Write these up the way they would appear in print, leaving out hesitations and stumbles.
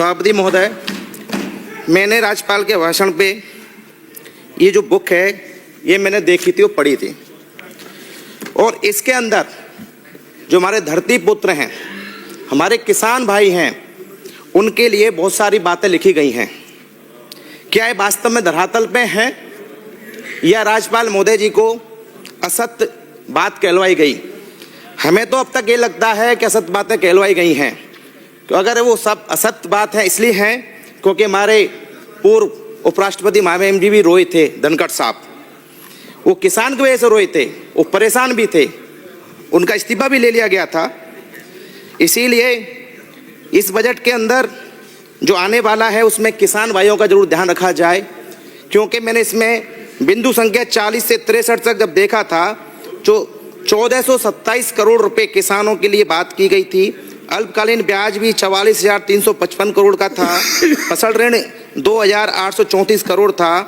सभापति महोदय, मैंने राज्यपाल के भाषण पे ये जो बुक है ये मैंने देखी थी और पढ़ी थी, और इसके अंदर जो हमारे धरती पुत्र हैं, हमारे किसान भाई हैं, उनके लिए बहुत सारी बातें लिखी गई हैं। क्या ये वास्तव में धरातल पे है या राज्यपाल महोदय जी को असत्य बात कहलवाई गई? हमें तो अब तक ये लगता है कि असत्य बातें कहलवाई गई हैं। तो अगर वो सब असत्य बात है इसलिए हैं क्योंकि हमारे पूर्व उपराष्ट्रपति महामहिम जी भी रोए थे, धनखड़ साहब, वो किसान की वजह से रोए थे, वो परेशान भी थे, उनका इस्तीफा भी ले लिया गया था। इसीलिए इस बजट के अंदर जो आने वाला है उसमें किसान भाइयों का जरूर ध्यान रखा जाए, क्योंकि मैंने इसमें बिंदु संख्या 40 से 63 तक जब देखा था जो 1427 करोड़ रुपए किसानों के लिए बात की गई थी। अल्पकालीन ब्याज भी 44,355 करोड़ का था, फसल ऋण 2,834 करोड़ था,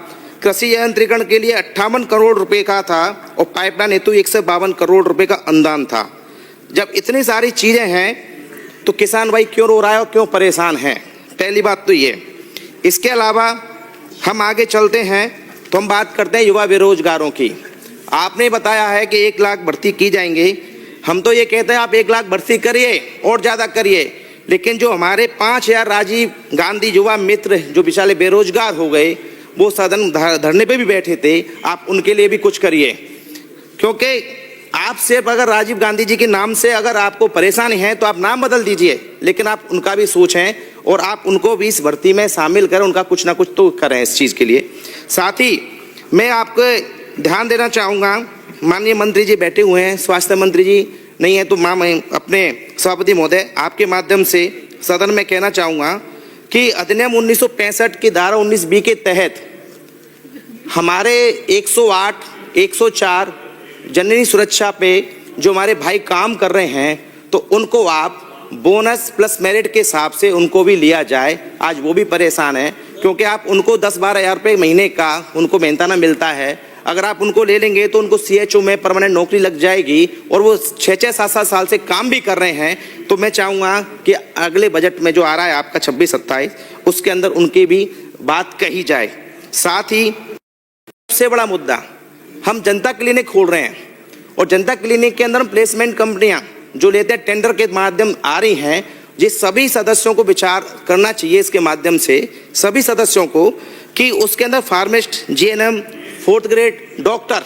कृषि यंत्रीकरण के लिए 58 करोड़ रुपए का था और पाइपलाइन हेतु 152 करोड़ रुपए का अनुदान था। जब इतनी सारी चीज़ें हैं तो किसान भाई क्यों रो रहा है और क्यों परेशान है? पहली बात तो ये। इसके अलावा हम आगे चलते हैं तो हम बात करते हैं युवा बेरोजगारों की। आपने बताया है कि 1 लाख भर्ती की जाएंगे, हम तो ये कहते हैं आप 1 लाख भर्ती करिए और ज़्यादा करिए, लेकिन जो हमारे 5,000 राजीव गांधी युवा मित्र जो बेचारे बेरोजगार हो गए, वो सदन धरने पे भी बैठे थे, आप उनके लिए भी कुछ करिए। क्योंकि आप सिर्फ अगर राजीव गांधी जी के नाम से अगर आपको परेशानी है तो आप नाम बदल दीजिए, लेकिन आप उनका भी सोचें और आप उनको भी इस भर्ती में शामिल करें, उनका कुछ ना कुछ तो करें इस चीज़ के लिए। साथ ही मैं आपको ध्यान देना चाहूँगा, माननीय मंत्री जी बैठे हुए हैं, स्वास्थ्य मंत्री जी नहीं है तो अपने सभापति महोदय आपके माध्यम से सदन में कहना चाहूँगा कि अधिनियम 1965 की धारा 19B के तहत हमारे 108, 104 जननी सुरक्षा पे जो हमारे भाई काम कर रहे हैं तो उनको आप बोनस प्लस मेरिट के हिसाब से उनको भी लिया जाए। आज वो भी परेशान है क्योंकि आप उनको 10-12 हज़ार रुपये महीने का उनको मेहनताना मिलता है। अगर आप उनको ले लेंगे तो उनको CHO में परमानेंट नौकरी लग जाएगी और वो 6-6, 7-7 साल से काम भी कर रहे हैं। तो मैं चाहूँगा कि अगले बजट में जो आ रहा है आपका 26-27 उसके अंदर उनकी भी बात कही जाए। साथ ही सबसे बड़ा मुद्दा, हम जनता क्लिनिक खोल रहे हैं और जनता क्लिनिक के अंदर हम प्लेसमेंट कंपनियां जो लेते हैं टेंडर के माध्यम आ रही हैं, जिस सभी सदस्यों को विचार करना चाहिए इसके माध्यम से सभी सदस्यों को कि उसके अंदर pharmacist, GNM, 4th grade doctor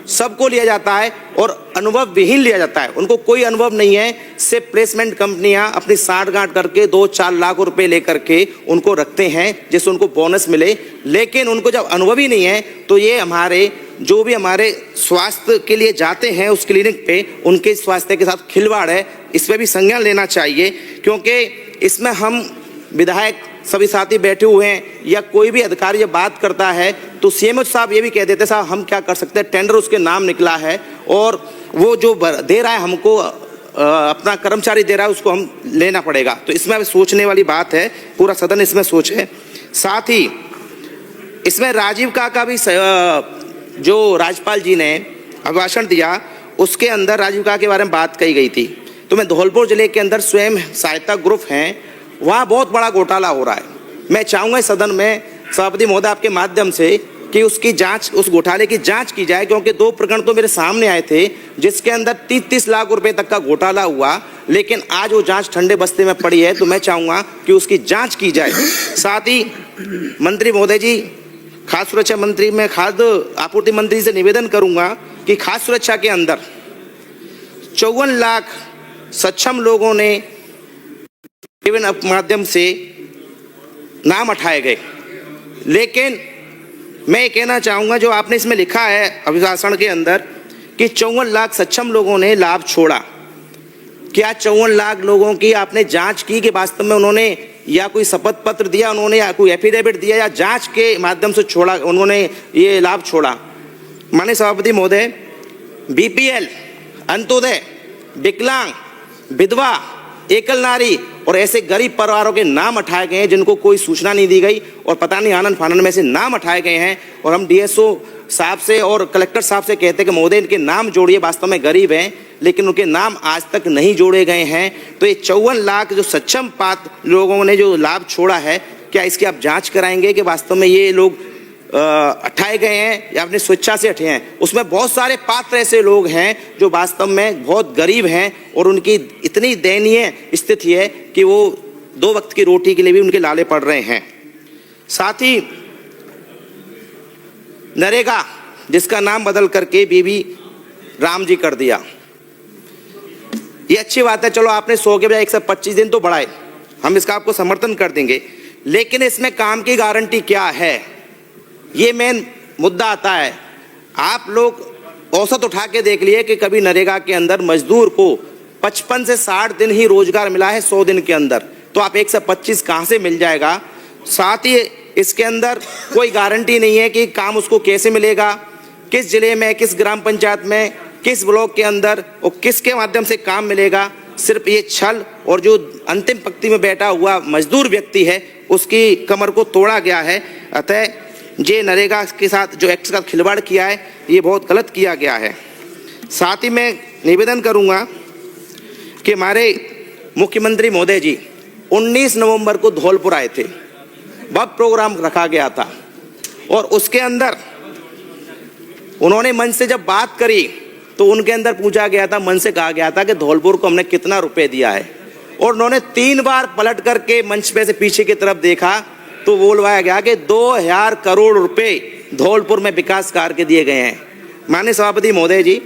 सबको लिया जाता है और अनुभव विहीन लिया जाता है। उनको कोई अनुभव नहीं है, सिर्फ प्लेसमेंट कंपनियां अपनी साठगांठ करके 2-4 लाख रुपए लेकर के उनको रखते हैं जिससे उनको बोनस मिले, लेकिन उनको जब अनुभव ही नहीं है तो ये हमारे जो भी हमारे स्वास्थ्य के लिए जाते हैं उस क्लिनिक पे उनके स्वास्थ्य के साथ खिलवाड़ है। इस पर भी संज्ञान लेना चाहिए, क्योंकि इसमें हम विधायक सभी साथी बैठे हुए हैं या कोई भी अधिकारी जब बात करता है तो CMO साहब ये भी कह देते साहब हम क्या कर सकते हैं, टेंडर उसके नाम निकला है और वो जो दे रहा है हमको अपना कर्मचारी दे रहा है उसको हम लेना पड़ेगा। तो इसमें सोचने वाली बात है, पूरा सदन इसमें सोचे। साथ ही इसमें राजीव का भी जो राज्यपाल जी ने अभिभाषण दिया उसके अंदर राजीव के बारे में बात कही गई थी। तो मैं धौलपुर जिले के अंदर स्वयं सहायता ग्रुप हैं, वहाँ बहुत बड़ा घोटाला हो रहा है। मैं चाहूँगा सदन में सभापति महोदय आपके माध्यम से कि उसकी जांच, उस घोटाले की जांच की जाए, क्योंकि 2 प्रकरण तो मेरे सामने आए थे जिसके अंदर 30-30 लाख रुपए तक का घोटाला हुआ, लेकिन आज वो जांच ठंडे बस्ते में पड़ी है। तो मैं चाहूँगा कि उसकी जाँच की जाए। साथ ही मंत्री महोदय जी, खाद्य सुरक्षा मंत्री, मैं खाद्य आपूर्ति मंत्री से निवेदन करूँगा कि खाद्य सुरक्षा के अंदर 54 लाख सक्षम लोगों ने विभिन्न माध्यम से नाम उठाए गए, लेकिन मैं ये कहना चाहूँगा जो आपने इसमें लिखा है अभिभाषण के अंदर कि 54 लाख सक्षम लोगों ने लाभ छोड़ा, क्या 54 लाख लोगों की आपने जांच की कि वास्तव में उन्होंने या कोई शपथ पत्र दिया, उन्होंने या कोई एफिडेविट दिया या जांच के माध्यम से छोड़ा, उन्होंने ये लाभ छोड़ा? माननीय सभापति महोदय, BPL, अंत्योदय, विकलांग, विधवा, एकल नारी और ऐसे गरीब परिवारों के नाम उठाए गए हैं जिनको कोई सूचना नहीं दी गई और पता नहीं आनंद फानन में से नाम उठाए गए हैं। और हम DSO साहब से और कलेक्टर साहब से कहते हैं कि महोदय इनके नाम जोड़िए, वास्तव में गरीब हैं लेकिन उनके नाम आज तक नहीं जोड़े गए हैं। तो ये 54 लाख जो सक्षम पात्र लोगों ने जो लाभ छोड़ा है, क्या इसकी आप जांच कराएंगे कि वास्तव में ये लोग हटाए गए हैं या अपनी स्वेच्छा से हटे हैं? उसमें बहुत सारे पात्र ऐसे लोग हैं जो वास्तव में बहुत गरीब हैं और उनकी इतनी दयनीय स्थिति है कि वो 2 वक्त की रोटी के लिए भी उनके लाले पड़ रहे हैं। साथ ही नरेगा, जिसका नाम बदल करके बीबी राम जी कर दिया, ये अच्छी बात है। चलो आपने 100 के बजाय 125 दिन तो बढ़ाए, हम इसका आपको समर्थन कर देंगे, लेकिन इसमें काम की गारंटी क्या है, ये मेन मुद्दा आता है। आप लोग औसत उठा के देख लिए कि कभी नरेगा के अंदर मजदूर को 55 से 60 दिन ही रोजगार मिला है 100 दिन के अंदर, तो आप 125 कहाँ से मिल जाएगा? साथ ही इसके अंदर कोई गारंटी नहीं है कि काम उसको कैसे मिलेगा, किस जिले में, किस ग्राम पंचायत में, किस ब्लॉक के अंदर और किसके माध्यम से काम मिलेगा। सिर्फ ये छल, और जो अंतिम पंक्ति में बैठा हुआ मजदूर व्यक्ति है उसकी कमर को तोड़ा गया है। अतः ये नरेगा के साथ जो एक्ट का खिलवाड़ किया है ये बहुत गलत किया गया है। साथ ही मैं निवेदन करूंगा कि हमारे मुख्यमंत्री महोदय जी 19 नवंबर को धौलपुर आए थे, वह प्रोग्राम रखा गया था और उसके अंदर उन्होंने मंच से जब बात करी तो उनके अंदर पूछा गया था, मंच से कहा गया था कि धौलपुर को हमने कितना रुपए दिया है, और उन्होंने 3 बार पलट करके मंच पे से पीछे की तरफ देखा तो बोलवाया गया कि 2000 करोड़ रुपए धौलपुर में विकास कार्य के दिए गए हैं। माननीय सभापति महोदय जी,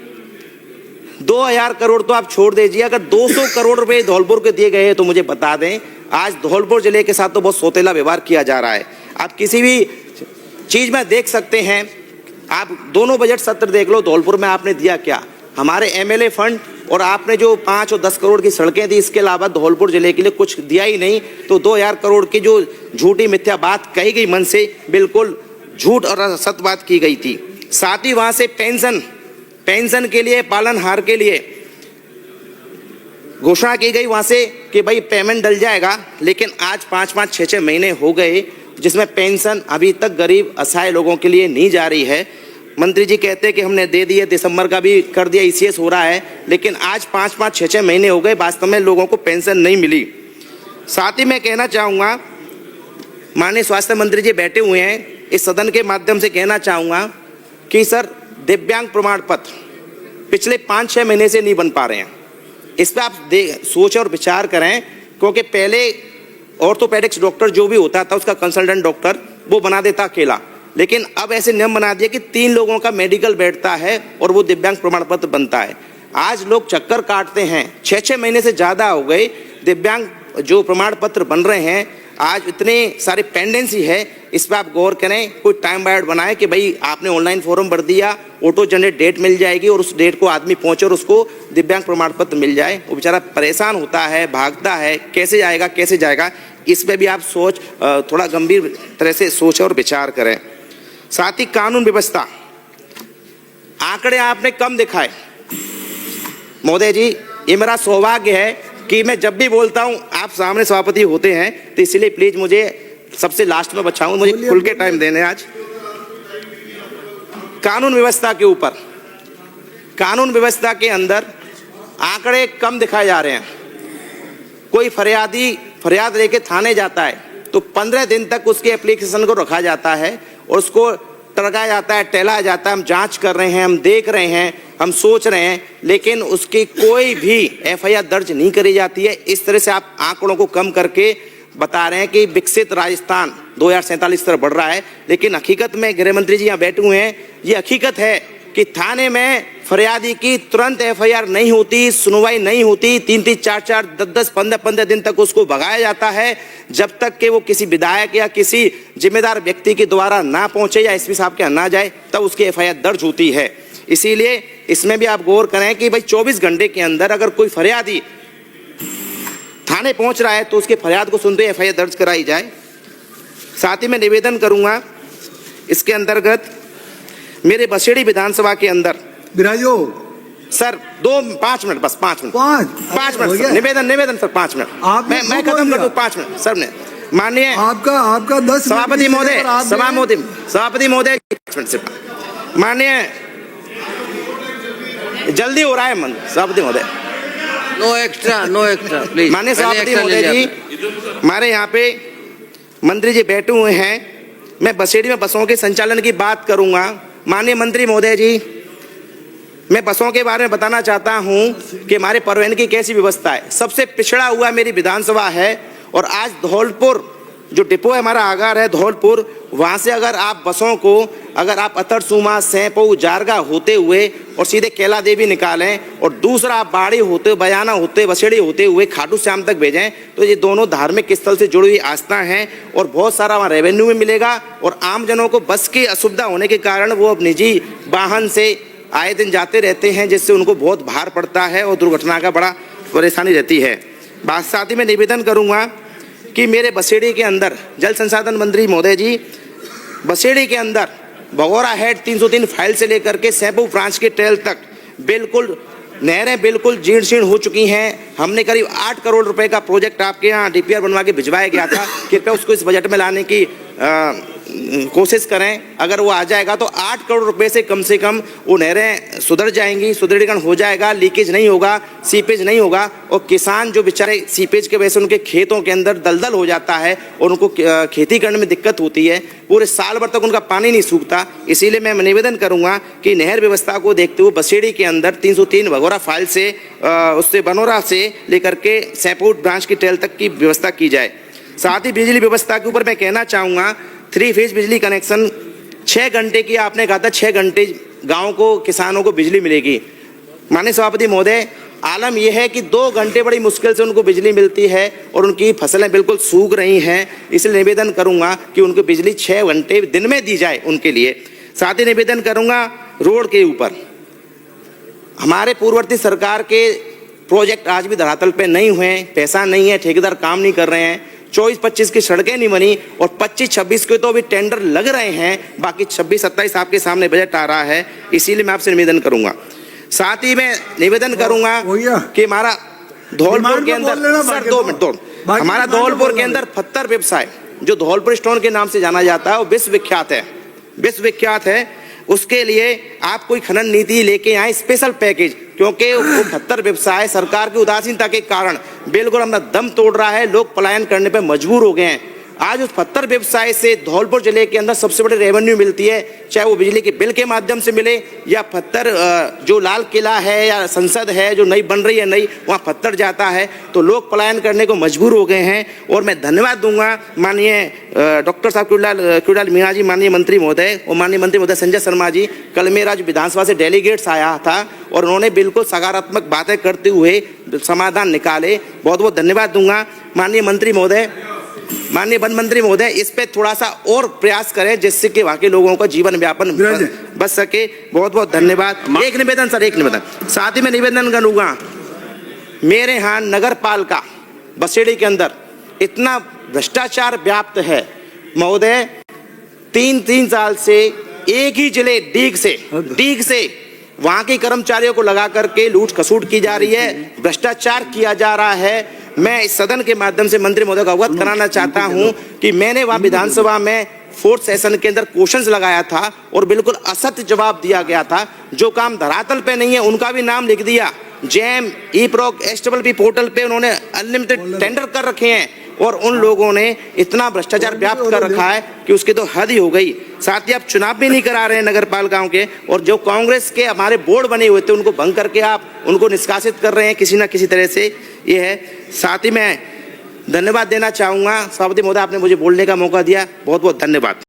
2000 करोड़ तो आप छोड़ दीजिए, अगर 200 करोड़ रुपए धौलपुर के दिए गए हैं तो मुझे बता दें। आज धौलपुर जिले के साथ तो बहुत सौतेला व्यवहार किया जा रहा है। आप किसी भी चीज में देख सकते हैं, आप दोनों बजट सत्र देख लो, धौलपुर में आपने दिया क्या? हमारे एमएलए फंड और आपने जो 5 और 10 करोड़ की सड़कें दी, इसके अलावा धौलपुर जिले के लिए कुछ दिया ही नहीं। तो 2000 करोड़ की जो झूठी मिथ्या बात कही गई मन से, बिल्कुल झूठ और सत्य बात की गई थी। साथ ही वहां से पेंशन के लिए, पालनहार के लिए घोषणा की गई वहां से कि भाई पेमेंट डल जाएगा, लेकिन आज 5-5, 6-6 महीने हो गए जिसमें पेंशन अभी तक गरीब असहाय लोगों के लिए नहीं जा रही है। मंत्री जी कहते हैं कि हमने दे दिए, दिसंबर का भी कर दिया, ईसीएस हो रहा है, लेकिन आज 5-5, 6-6 महीने हो गए, वास्तव में लोगों को पेंशन नहीं मिली। साथ ही मैं कहना चाहूँगा, माननीय स्वास्थ्य मंत्री जी बैठे हुए हैं, इस सदन के माध्यम से कहना चाहूँगा कि सर दिव्यांग प्रमाण पत्र पिछले 5-6 महीने से नहीं बन पा रहे हैं। इस पर आप सोचें और विचार करें, क्योंकि पहले ऑर्थोपेडिक्स डॉक्टर जो भी होता था उसका कंसल्टेंट डॉक्टर वो बना देता अकेला, लेकिन अब ऐसे नियम बना दिया कि 3 लोगों का मेडिकल बैठता है और वो दिव्यांग प्रमाण पत्र बनता है। आज लोग चक्कर काटते हैं, 6-6 महीने से ज़्यादा हो गए दिव्यांग जो प्रमाण पत्र बन रहे हैं। आज इतने सारे पेंडेंसी है, इस पर आप गौर करें, कोई टाइम बाउंड बनाए कि भाई आपने ऑनलाइन फॉर्म भर दिया, ऑटो जनरेट डेट मिल जाएगी और उस डेट को आदमी पहुंचे और उसको दिव्यांग प्रमाण पत्र मिल जाए। वो बेचारा परेशान होता है, भागता है, कैसे जाएगा। इस पर भी आप थोड़ा गंभीर तरह से सोचें और विचार करें। साथ ही कानून व्यवस्था, आंकड़े आपने कम दिखाए महोदय जी। ये मेरा सौभाग्य है कि मैं जब भी बोलता हूं आप सामने सभापति होते हैं, तो इसलिए प्लीज मुझे सबसे लास्ट में बचाऊं, मुझे खुल के टाइम देने। आज कानून व्यवस्था के ऊपर, कानून व्यवस्था के अंदर आंकड़े कम दिखाए जा रहे हैं। कोई फरियाद लेके थाने जाता है तो 15 दिन तक उसके एप्लीकेशन को रखा जाता है और उसको टरकाया जाता है, टहलाया जाता है। हम जांच कर रहे हैं, हम देख रहे हैं, हम सोच रहे हैं, लेकिन उसकी कोई भी एफआईआर दर्ज नहीं करी जाती है। इस तरह से आप आंकड़ों को कम करके बता रहे हैं कि विकसित राजस्थान 2047 तरफ बढ़ रहा है, लेकिन हकीकत में गृह मंत्री जी यहाँ बैठे हुए हैं, ये हकीकत है कि थाने में फरियादी की तुरंत एफआईआर नहीं होती, सुनवाई नहीं होती, 3-3, 4-4, 10-10, 15-15 दिन तक उसको भगाया जाता है, जब तक कि वो किसी विधायक या किसी जिम्मेदार व्यक्ति के द्वारा ना पहुंचे या एसपी साहब के यहाँ ना जाए, तब उसकी एफआईआर दर्ज होती है। इसीलिए इसमें भी आप गौर करें कि भाई 24 घंटे के अंदर अगर कोई फरियादी थाने पहुंच रहा है तो उसके फरियाद को सुनते एफआईआर दर्ज कराई जाए। साथ ही मैं निवेदन करूंगा, इसके अंतर्गत मेरे बसेड़ी विधानसभा के अंदर बिराजो सर 5 मिनट बस 5 मिनट 5 मिनट सर, निवेदन सर 5 मिनट मैं खत्म कर दूं 5 मिनट सर ने। माननीय आपका 10 सभापति महोदय 5 मिनट से माननीय, जल्दी हो रहा है मन सभापति महोदय। No extra please. माननीय सभापति महोदय जी, हमारे यहाँ पे मंत्री जी बैठे हुए हैं। मैं बसेड़ी में बसों के संचालन की बात करूंगा। माननीय मंत्री महोदय जी, मैं बसों के बारे में बताना चाहता हूं कि हमारे परिवहन की कैसी व्यवस्था है। सबसे पिछड़ा हुआ मेरी विधानसभा है और आज धौलपुर जो डिपो है हमारा आगार है धौलपुर, वहाँ से अगर आप बसों को अगर आप अतरसुमा, सैंपऊ, जारगा होते हुए और सीधे कैला देवी निकालें और दूसरा आप बाड़ी होते, बयाना होते, बसेड़ी होते हुए खाटू श्याम तक भेजें, तो ये दोनों धार्मिक स्थल से जुड़ी हुई आस्था हैं और बहुत सारा वहाँ रेवेन्यू में मिलेगा। और आम जनों को बस की असुविधा होने के कारण वो अब निजी वाहन से आए दिन जाते रहते हैं, जिससे उनको बहुत भार पड़ता है और दुर्घटना का बड़ा परेशानी रहती है। साथ ही मैं निवेदन करूँगा कि मेरे बसेड़ी के अंदर जल संसाधन मंत्री महोदय जी, बसेड़ी के अंदर भगोरा हेड 303 फाइल से लेकर के सैंपू ब्रांच के ट्रेल तक बिल्कुल नहरें बिल्कुल जीर्ण शीर्ण हो चुकी हैं। हमने करीब 8 करोड़ रुपए का प्रोजेक्ट आपके यहाँ डीपीआर बनवा के भिजवाया गया था। कृपया उसको इस बजट में लाने की कोशिश करें। अगर वो आ जाएगा तो 8 करोड़ रुपए से कम वो नहरें सुधर जाएंगी, सुदृढ़ीकरण हो जाएगा, लीकेज नहीं होगा, सीपेज नहीं होगा। और किसान जो बेचारे सीपेज के वजह से उनके खेतों के अंदर दलदल हो जाता है और उनको खेती करने में दिक्कत होती है, पूरे साल भर तक उनका पानी नहीं सूखता। इसीलिए मैं निवेदन करूंगा कि नहर व्यवस्था को देखते हुए बसेड़ी के अंदर 303 भगोरा फाइल से उससे बनोरा से लेकर के सैंपू ब्रांच की ट्रेल तक की व्यवस्था की जाए। साथ ही बिजली व्यवस्था के ऊपर मैं कहना चाहूँगा, 3 फेज बिजली कनेक्शन 6 घंटे की आपने कहा था, 6 घंटे गांव को किसानों को बिजली मिलेगी। माननीय सभापति महोदय, आलम यह है कि 2 घंटे बड़ी मुश्किल से उनको बिजली मिलती है और उनकी फसलें बिल्कुल सूख रही हैं। इसलिए निवेदन करूंगा कि उनको बिजली 6 घंटे दिन में दी जाए उनके लिए। साथ ही निवेदन करूंगा, रोड के ऊपर हमारे पूर्ववर्ती सरकार के प्रोजेक्ट आज भी धरातल पे नहीं हुए, पैसा नहीं है, ठेकेदार काम नहीं कर रहे हैं। 24-25 की सड़कें नहीं बनी और 25-26 के तो अभी टेंडर लग रहे हैं, बाकी 26-27 आपके सामने बजट आ रहा है। इसीलिए मैं आपसे निवेदन करूंगा। साथ ही मैं निवेदन करूंगा कि हमारा धौलपुर के अंदर हमारा धौलपुर के अंदर पत्थर व्यवसाय जो धौलपुर स्टोन के नाम से जाना जाता है वो विश्वविख्यात है। उसके लिए आप कोई खनन नीति लेके आए, स्पेशल पैकेज, क्योंकि वो पत्थर व्यवसाय सरकार की उदासीनता के कारण बिल्कुल अपना दम तोड़ रहा है। लोग पलायन करने पर मजबूर हो गए हैं। आज उस पत्थर व्यवसाय से धौलपुर जिले के अंदर सबसे बड़ी रेवेन्यू मिलती है, चाहे वो बिजली के बिल के माध्यम से मिले या पत्थर जो लाल किला है या संसद है जो नई बन रही है नई, वहाँ पत्थर जाता है तो लोग पलायन करने को मजबूर हो गए हैं। और मैं धन्यवाद दूंगा माननीय डॉक्टर साहब क्यूलाल मीणा जी, माननीय मंत्री महोदय और माननीय मंत्री महोदय संजय शर्मा जी। कल मेरा जो विधानसभा से डेलीगेट्स आया था और उन्होंने बिल्कुल सकारात्मक बातें करते हुए समाधान निकाले, बहुत बहुत धन्यवाद दूंगा। माननीय मंत्री महोदय, माननीय वन मंत्री महोदय, इस पे थोड़ा सा और प्रयास करें जिससे कि वहाँ के लोगों का जीवन व्यापन बच सके। बहुत बहुत धन्यवाद। एक निवेदन सर, एक निवेदन साथ ही मैं निवेदन करूँगा, मेरे यहाँ नगर पालिका बसेड़ी के अंदर इतना भ्रष्टाचार व्याप्त है महोदय, 3 साल से एक ही जिले डीग से वहाँ के कर्मचारियों को लगा करके लूट खसूट की जा रही है, भ्रष्टाचार किया जा रहा है। मैं इस सदन के माध्यम से मंत्री महोदय को अवगत कराना चाहता हूं कि मैंने वहां विधानसभा में 4th सेशन के अंदर क्वेश्चंस लगाया था और बिल्कुल असत्य जवाब दिया गया था। जो काम धरातल पे नहीं है उनका भी नाम लिख दिया। जेम, ई-प्रोक, SPP पोर्टल पे उन्होंने अनलिमिटेड टेंडर कर रखे हैं और उन लोगों ने इतना भ्रष्टाचार व्याप्त कर रखा है कि उसकी तो हद ही हो गई। साथ ही आप चुनाव भी नहीं करा रहे हैं नगर पालिकाओं के, और जो कांग्रेस के हमारे बोर्ड बने हुए थे उनको भंग करके आप उनको निष्कासित कर रहे हैं किसी ना किसी तरह से, ये है। साथ ही मैं धन्यवाद देना चाहूँगा सभापति महोदय, आपने मुझे बोलने का मौका दिया, बहुत बहुत धन्यवाद।